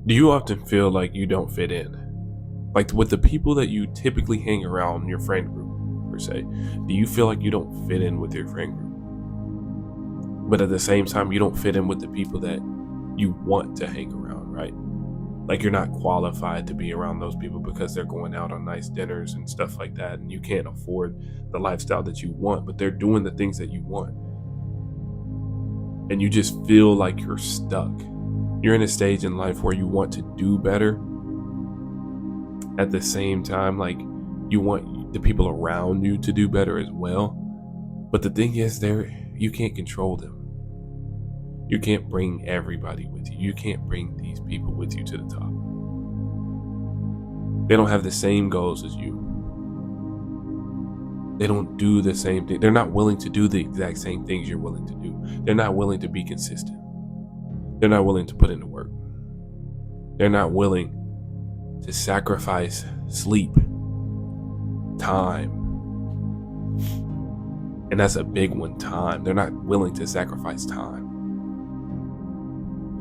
Do you often feel like you don't fit in? Like with the people that you typically hang around in your friend group, per se, do you feel like you don't fit in with your friend group? But at the same time, you don't fit in with the people that you want to hang around, right? Like you're not qualified to be around those people because they're going out on nice dinners and stuff like that, and you can't afford the lifestyle that you want, but they're doing the things that you want. And you just feel like you're stuck. You're in a stage in life where you want to do better. At the same time, like you want the people around you to do better as well. But the thing is, you can't control them. You can't bring everybody with you. You can't bring these people with you to the top. They don't have the same goals as you. They don't do the same thing. They're not willing to do the exact same things you're willing to do. They're not willing to be consistent. They're not willing to put in the work. They're not willing to sacrifice sleep, time. And that's a big one, time. They're not willing to sacrifice time.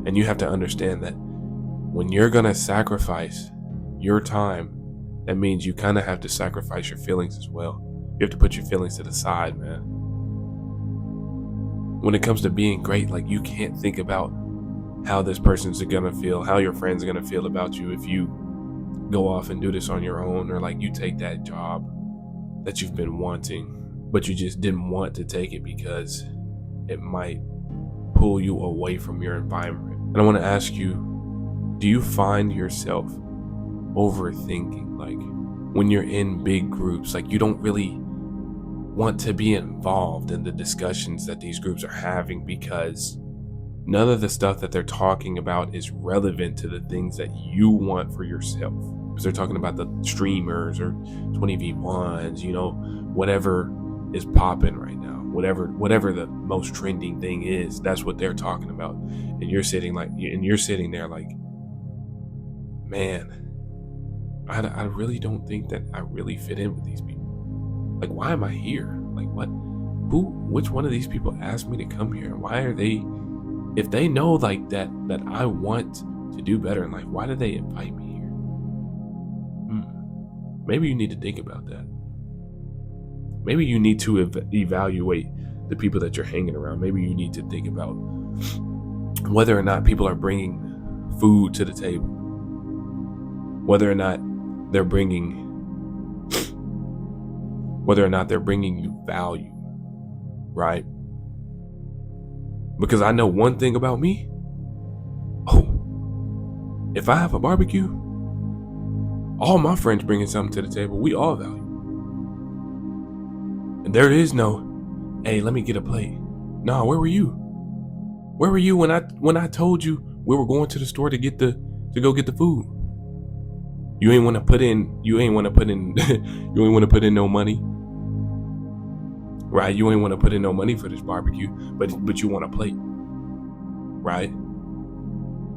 And you have to understand that when you're going to sacrifice your time, that means you kind of have to sacrifice your feelings as well. You have to put your feelings to the side, man. When it comes to being great, like you can't think about how this person's gonna feel, how your friends are gonna feel about you if you go off and do this on your own, or like you take that job that you've been wanting, but you just didn't want to take it because it might pull you away from your environment. And I want to ask you, do you find yourself overthinking? Like when you're in big groups, like you don't really want to be involved in the discussions that these groups are having because none of the stuff that they're talking about is relevant to the things that you want for yourself. Because they're talking about the streamers or 20v1s, whatever is popping right now, whatever the most trending thing is, that's what they're talking about. And you're sitting there like, man, I really don't think that I really fit in with these people. Like, why am I here? Like, which one of these people asked me to come here? And why are they, if they know like that I want to do better in life, why did they invite me here? Maybe you need to think about that. Maybe you need to evaluate the people that you're hanging around. Maybe you need to think about whether or not people are bringing food to the table, whether or not they're bringing you value, right? Because I know one thing about me. If I have a barbecue, all my friends bringing something to the table, we all value. And there is no, hey, let me get a plate. Nah, where were you? Where were you when I told you we were going to the store to go get the food? You ain't want to put in no money. Right? You ain't want to put in no money for this barbecue, but you want a plate. Right?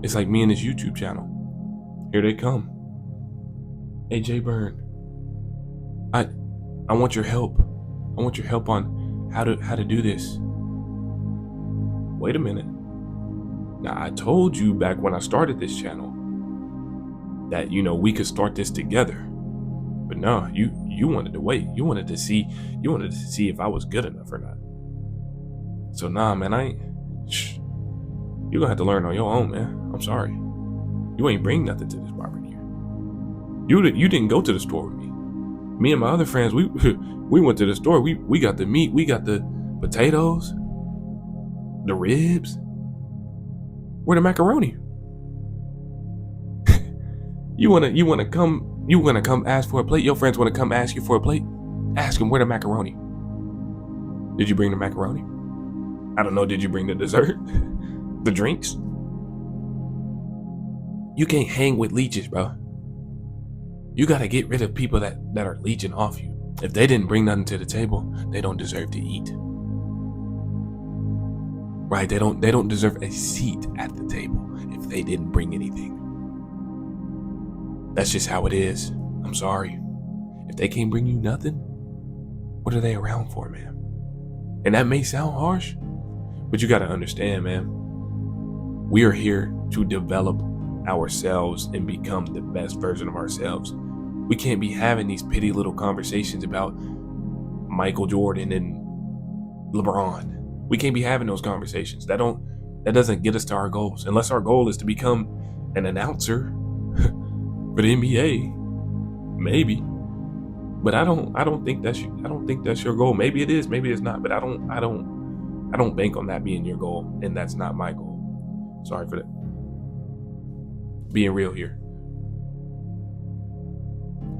It's like me and this YouTube channel. Here they come. Hey, Jay Byrne. I want your help. I want your help on how to do this. Wait a minute. Now, I told you back when I started this channel that, we could start this together. But no, you wanted to wait. You wanted to see if I was good enough or not. So nah, man, you're gonna have to learn on your own, man. I'm sorry. You ain't bring nothing to this barbecue. You didn't go to the store with me. Me and my other friends, we went to the store. We got the meat, we got the potatoes, the ribs. Where the macaroni? You wanna come ask for a plate? Your friends wanna come ask you for a plate? Ask them where the macaroni. Did you bring the macaroni? I don't know, did you bring the dessert? The drinks? You can't hang with leeches, bro. You gotta get rid of people that are leeching off you. If they didn't bring nothing to the table, they don't deserve to eat. Right? They don't deserve a seat at the table if they didn't bring anything. That's just how it is. I'm sorry. If they can't bring you nothing, what are they around for, man? And that may sound harsh, but you gotta understand, man. We are here to develop ourselves and become the best version of ourselves. We can't be having these petty little conversations about Michael Jordan and LeBron. We can't be having those conversations. That doesn't get us to our goals. Unless our goal is to become an announcer for the NBA, maybe. But I don't think that's your goal. Maybe it is, maybe it's not. But I don't bank on that being your goal, and that's not my goal. Sorry for that. Being real here.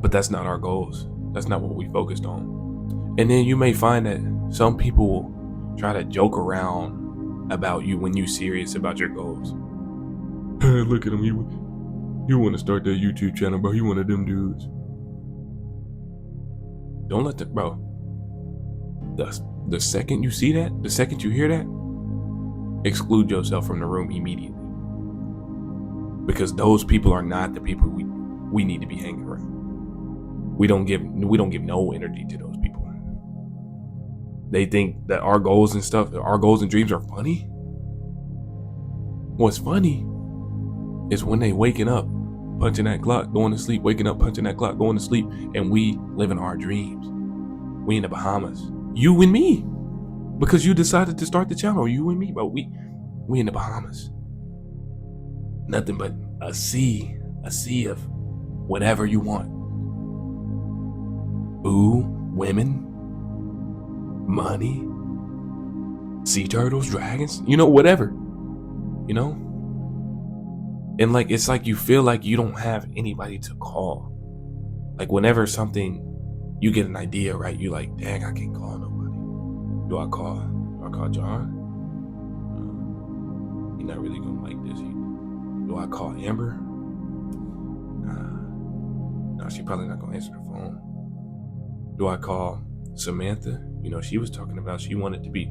But that's not our goals. That's not what we focused on. And then you may find that some people will try to joke around about you when you're serious about your goals. Look at him. You want to start that YouTube channel, bro. You one of them dudes. Don't let that, bro. The second you see that, the second you hear that, exclude yourself from the room immediately. Because those people are not the people we need to be hanging around. We don't give no energy to those people. They think that our goals and dreams are funny. What's funny is when they waking up, punching that clock, going to sleep, waking up, punching that clock, going to sleep, and we living our dreams. We in the Bahamas. You and me. Because you decided to start the channel. You and me, but we in the Bahamas. Nothing but a sea of whatever you want. Boo, women, money, sea turtles, dragons, whatever, And like, it's like you feel like you don't have anybody to call. Like whenever you get an idea, right? You like, dang, I can't call nobody. Do I call John? He's not really gonna like this. Do I call Amber? No, she probably not gonna answer the phone. Do I call Samantha? She was talking about she wanted to be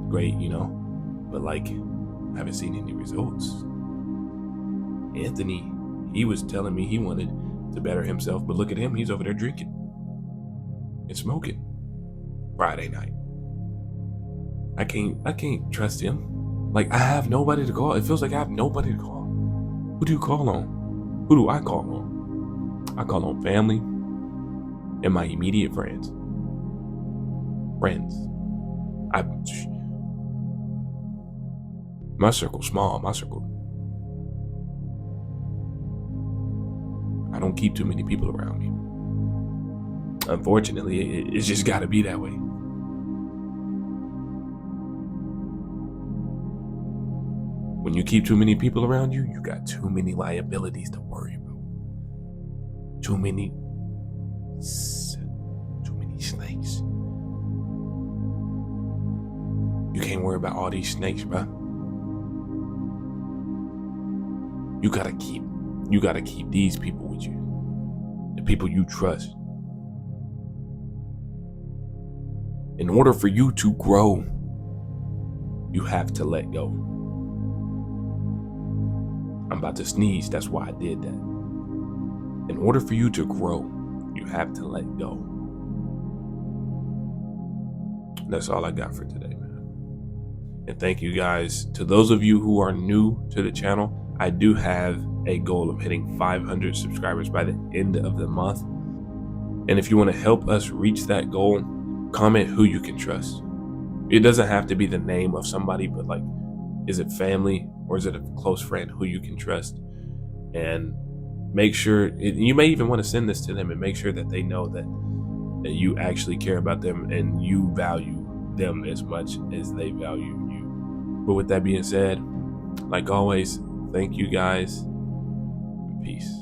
great, but like, I haven't seen any results. Anthony, he was telling me he wanted to better himself, but look at him, he's over there drinking and smoking Friday night. I can't trust him. Like, I have nobody to call. It feels like I have nobody to call. Who do you call on? Who do I call on? I call on family and my immediate friends. My circle's small. I don't keep too many people around me. Unfortunately, it's just got to be that way. When you keep too many people around you, you got too many liabilities to worry about. Too many snakes. You can't worry about all these snakes, bro. You gotta keep these people with you. The people you trust. In order for you to grow, you have to let go. I'm about to sneeze, that's why I did that. In order for you to grow, you have to let go. That's all I got for today, man. And thank you guys. To those of you who are new to the channel, I do have a goal of hitting 500 subscribers by the end of the month. And if you want to help us reach that goal, comment who you can trust. It doesn't have to be the name of somebody, but like, is it family or is it a close friend who you can trust? And make sure, you may even want to send this to them and make sure that they know that you actually care about them and you value them as much as they value you. But with that being said, like always, thank you guys. Peace.